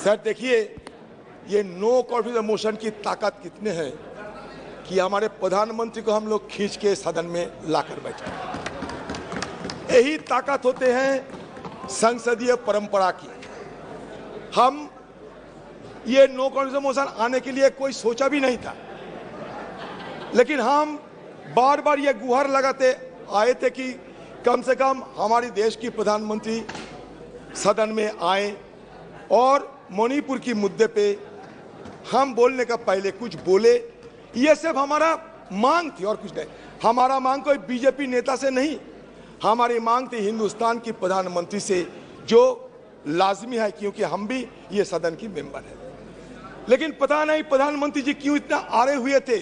Sir देखिए, ये no confidence motion की ताकत कितने है कि हमारे प्रधानमंत्री को हम लोग खींच के सदन में लाकर बैठे। यही ताकत होते हैं संसदीय परंपरा की। हम ये नो कॉन्फिडेंस मोशन आने के लिए कोई सोचा भी नहीं था, लेकिन हम बार बार ये गुहार लगाते आए थे कि कम से कम हमारी देश की प्रधानमंत्री सदन में आए और मणिपुर की मुद्दे पे हम बोलने का पहले कुछ बोले। ये सिर्फ हमारा मांग थी और कुछ नहीं। हमारा मांग कोई बीजेपी नेता से नहीं, हमारी मांग थी हिंदुस्तान की प्रधानमंत्री से, जो लाजमी है क्योंकि हम भी ये सदन की मेंबर है। लेकिन पता नहीं प्रधानमंत्री जी क्यों इतना आड़े हुए थे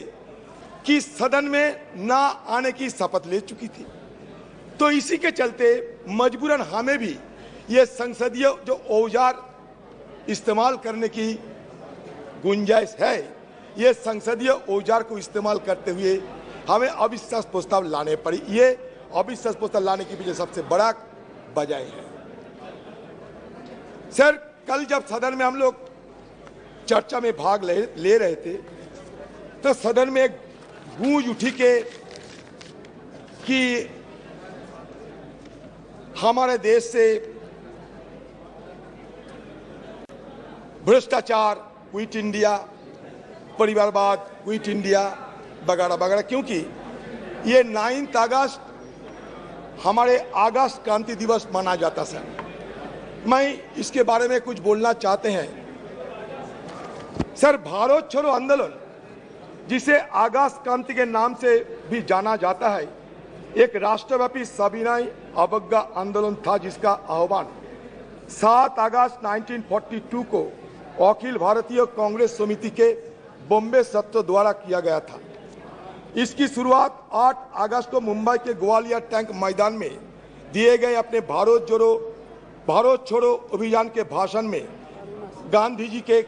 कि सदन में ना आने की शपथ ले चुकी थी। तो इसी के चलते मजबूरन हमें भी ये संसदीय जो औजार इस्तेमाल करने की गुंजाइश है, ये संसदीय औजार को इस्तेमाल करते हुए हमें अविश्वास प्रस्ताव लाने पड़ी। ये अविश्वास प्रस्ताव लाने के पीछे सबसे बड़ा वजह है। सर, कल जब सदन में हम लोग चर्चा में भाग ले रहे थे तो सदन में एक गूंज उठी कि हमारे देश से भ्रष्टाचार, क्विट इंडिया, परिवारवाद, क्विट इंडिया वगैरह वगैरह, क्योंकि ये 9 अगस्त हमारे अगस्त क्रांति दिवस माना जाता है। मैं इसके बारे में कुछ बोलना चाहते हैं। सर, भारत छोड़ो आंदोलन, जिसे अगस्त क्रांति के नाम से भी जाना जाता है, एक राष्ट्रव्यापी सविनय अवज्ञा आंदोलन था जिसका आह्वान 7 अगस्त 1942 को अखिल भारतीय कांग्रेस समिति के बॉम्बे सत्र द्वारा किया गया था। इसकी शुरुआत 8 अगस्त को मुंबई के ग्वालियर टैंक मैदान में दिए गए अपने भारत छोड़ो अभियान के भाषण में गांधी जी के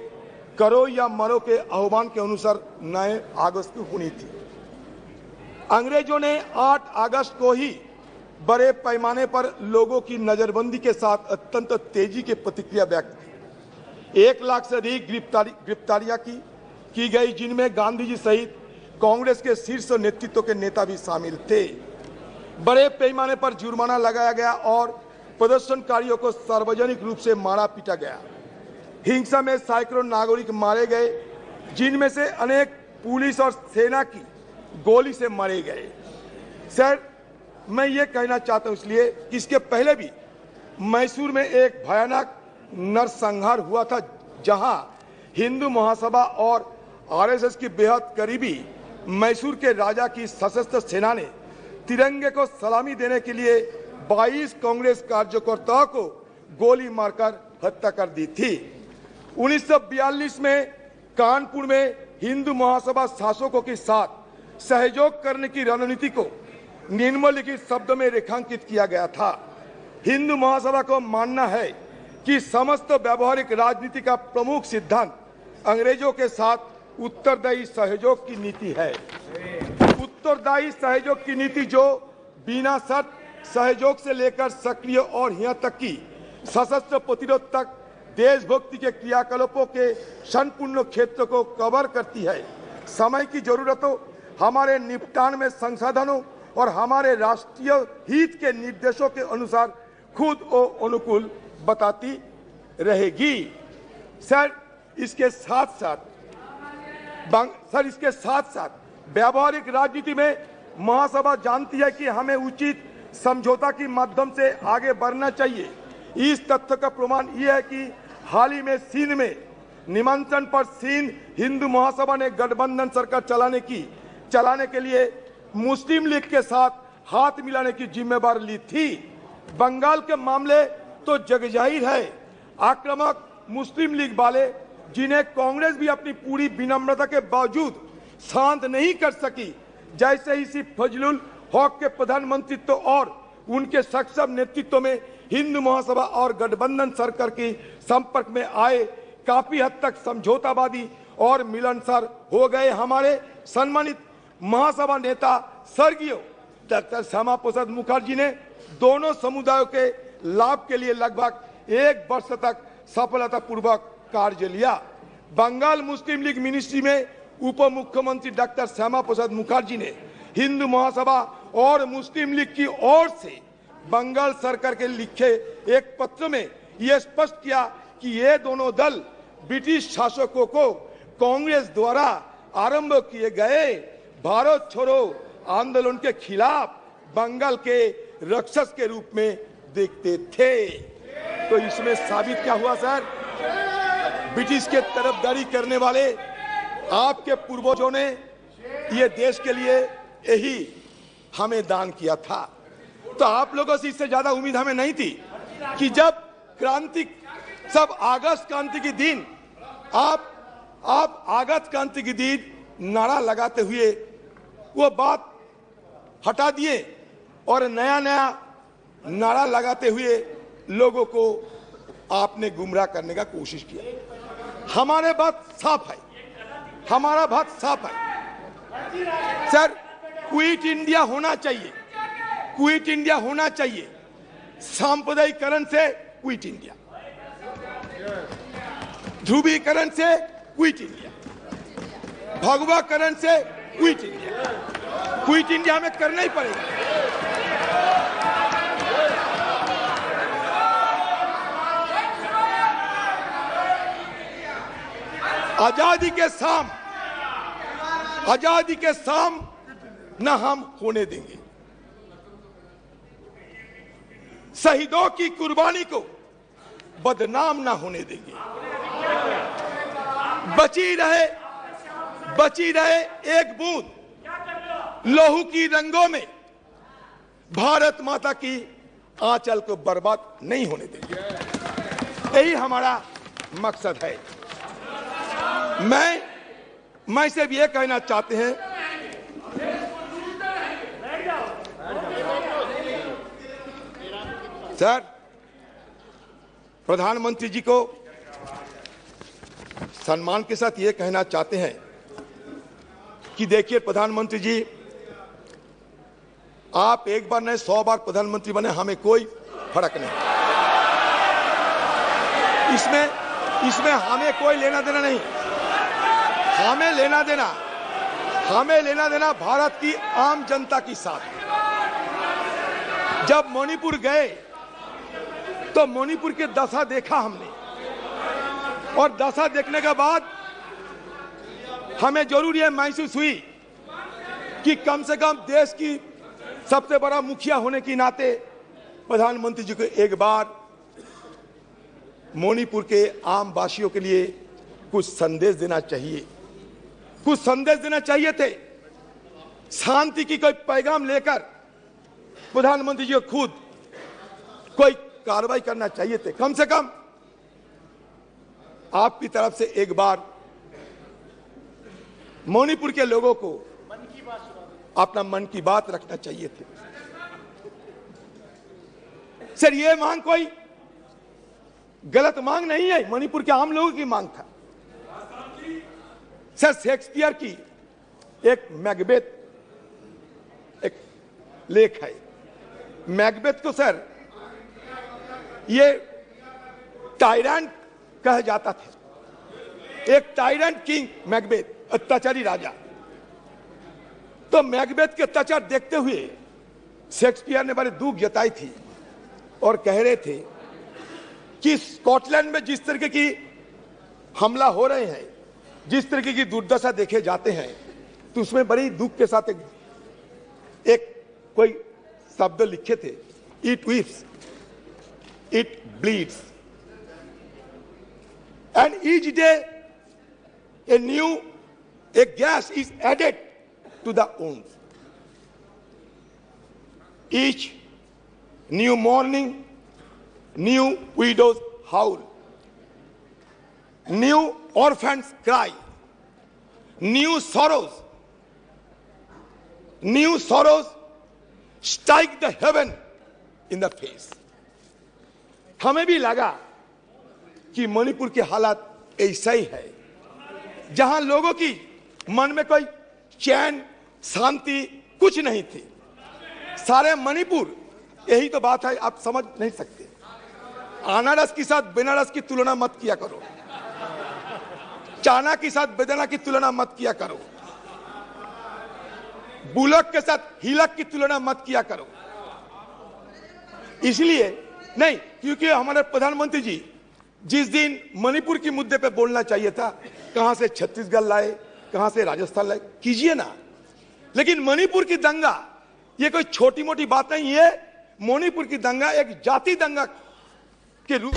करो या मरो के आह्वान के अनुसार 9 अगस्त को हुई थी। अंग्रेजों ने 8 अगस्त को ही बड़े पैमाने पर लोगों की नजरबंदी के साथ अत्यंत तेजी की प्रतिक्रिया व्यक्त की। 1 लाख से अधिक गिरफ्तारियां की गई, जिनमें गांधी जी सहित कांग्रेस के शीर्ष नेतृत्व के नेता भी शामिल थे। बड़े पैमाने पर जुर्माना लगाया गया और प्रदर्शनकारियों को सार्वजनिक रूप से मारा पीटा गया। हिंसा में सैकड़ों नागरिक मारे गए, जिनमें से अनेक पुलिस और सेना की गोली से मारे गए। सर, मैं ये कहना चाहता हूं इसलिए कि इसके पहले भी मैसूर में एक भयानक नरसंहार हुआ था, जहां हिंदू महासभा और आरएसएस की बेहद करीबी मैसूर के राजा की सशस्त्र सेना ने तिरंगे को सलामी देने के लिए 22 कांग्रेस कार्यकर्ताओं को गोली मारकर हत्या कर दी थी। 1942 में कानपुर में हिंदू महासभा शासकों के साथ सहयोग करने की रणनीति को निम्नलिखित शब्दों में रेखांकित किया गया था। हिंदू महासभा को मानना है कि समस्त व्यवहारिक राजनीति का प्रमुख सिद्धांत अंग्रेजों के साथ उत्तरदायी सहयोग की नीति है। उत्तरदायी सहयोग की नीति जो बिना शर्त सहयोग से लेकर सक्रिय और यहाँ तक कि सशस्त्र प्रतिरोध तक देशभक्ति के क्रियाकलापों के संपूर्ण क्षेत्र को कवर करती है। समय की जरूरतों, हमारे निपटान में संसाधनों और हमारे राष्ट्रीय हित के निर्देशों के अनुसार खुद को अनुकूल बताती रहेगी। सर, इसके साथ साथ व्यावहारिक राजनीति में महासभा जानती है कि हमें उचित समझौता के माध्यम से आगे बढ़ना चाहिए। इस तथ्य का प्रमाण यह है कि हाल ही में सिंध में निमंत्रण पर सिंध हिंदू महासभा ने गठबंधन सरकार चलाने के लिए मुस्लिम लीग के साथ हाथ मिलाने की जिम्मेदारी ली थी। बंगाल के मामले तो जगजाहिर है। आक्रामक मुस्लिम लीग वाले, जिन्हें कांग्रेस भी अपनी पूरी विनम्रता के बावजूद शांत नहीं कर सकी, जैसे इसी फजलुल हक के प्रधानमंत्रित्व और उनके सक्षम नेतृत्व में हिंदू महासभा और गठबंधन सरकार के संपर्क में आए, काफी हद तक समझौतावादी और मिलनसार हो गए। हमारे सम्मानित महासभा नेता स्वर्गीय डॉक्टर श्यामा प्रसाद मुखर्जी ने दोनों समुदायों के लाभ के लिए लगभग 1 वर्ष तक सफलतापूर्वक कार्य लिया। बंगाल मुस्लिम लीग मिनिस्ट्री में उप मुख्यमंत्री डॉक्टर श्यामा प्रसाद मुखर्जी ने हिंदू महासभा और मुस्लिम लीग की ओर से बंगाल सरकार के लिखे एक पत्र में यह स्पष्ट किया कि ये दोनों दल ब्रिटिश शासकों को कांग्रेस द्वारा आरंभ किए गए भारत छोड़ो आंदोलन के खिलाफ बंगाल के राक्षस के रूप में देखते थे। तो इसमें साबित क्या हुआ सर? ब्रिटिश के तरफदारी करने वाले आपके पूर्वजों ने ये देश के लिए यही हमें दान किया था। तो आप लोगों से इससे ज्यादा उम्मीद हमें नहीं थी कि जब अगस्त क्रांति के दिन आप अगस्त क्रांति के दिन नारा लगाते हुए वो बात हटा दिए और नया नारा लगाते हुए लोगों को आपने गुमराह करने का कोशिश किया। हमारा बात साफ है सर, क्विट इंडिया होना चाहिए, सांप्रदायिकरण से क्विट इंडिया, ध्रुवीकरण से क्विट इंडिया, भगवाकरण से क्विट इंडिया हमें करना ही पड़ेगा। आजादी के शाम न हम होने देंगे। शहीदों की कुर्बानी को बदनाम न होने देंगे। बची रहे एक बूंद लहू की रंगों में भारत माता की आंचल को बर्बाद नहीं होने देंगे। यही हमारा मकसद है। मैं सिर्फ ये कहना चाहते हैं सर, प्रधानमंत्री जी को सम्मान के साथ ये कहना चाहते हैं कि देखिए प्रधानमंत्री जी, आप एक बार नहीं 100 बार प्रधानमंत्री बने, हमें कोई फर्क नहीं। इसमें हमें कोई लेना देना नहीं। हमें लेना देना भारत की आम जनता के साथ। जब मणिपुर गए तो मणिपुर की दशा देखा हमने, और दशा देखने के बाद हमें जरूर यह महसूस हुई कि कम से कम देश की सबसे बड़ा मुखिया होने के नाते प्रधानमंत्री जी को एक बार मणिपुर के आम वासियों के लिए कुछ संदेश देना चाहिए थे। शांति की कोई पैगाम लेकर प्रधानमंत्री जी को खुद कोई कार्रवाई करना चाहिए थे। कम से कम आपकी तरफ से एक बार मणिपुर के लोगों को अपना मन की बात रखना चाहिए थे। सर, ये मांग कोई गलत मांग नहीं है, मणिपुर के आम लोगों की मांग था। सर, शेक्सपियर की एक मैकबेथ एक लेख है। मैकबेथ को सर ये टायरेंट कहा जाता था। एक टायरेंट किंग मैकबेथ, अत्याचारी राजा। तो मैकबेथ के अत्याचार देखते हुए शेक्सपियर ने बड़े दुख जताई थी और कह रहे थे कि स्कॉटलैंड में जिस तरीके की हमला हो रहे हैं, जिस तरीके की दुर्दशा देखे जाते हैं, तो उसमें बड़ी दुख के साथ एक कोई शब्द लिखे थे, it weeps, it bleeds, and each day a gas is added to the wounds. Each new morning, new widows howl, new orphans cry, new sorrows strike the heaven in the face. हमें भी लगा कि मणिपुर की हालत ऐसा ही है, जहां लोगों की मन में कोई चैन शांति कुछ नहीं थी। सारे मणिपुर, यही तो बात है, आप समझ नहीं सकते। अनारस के साथ बनारस की तुलना मत किया करो। चाना के साथ बेदाना की तुलना मत किया करो, बुलक के साथ हिलक की तुलना मत किया करो। इसलिए नहीं, क्योंकि हमारे प्रधानमंत्री जी जिस दिन मणिपुर के मुद्दे पे बोलना चाहिए था, कहां से छत्तीसगढ़ लाए, कहां से राजस्थान लाए, कीजिए ना। लेकिन मणिपुर की दंगा ये कोई छोटी मोटी बात नहीं है। मणिपुर की दंगा एक जाति दंगा के रूप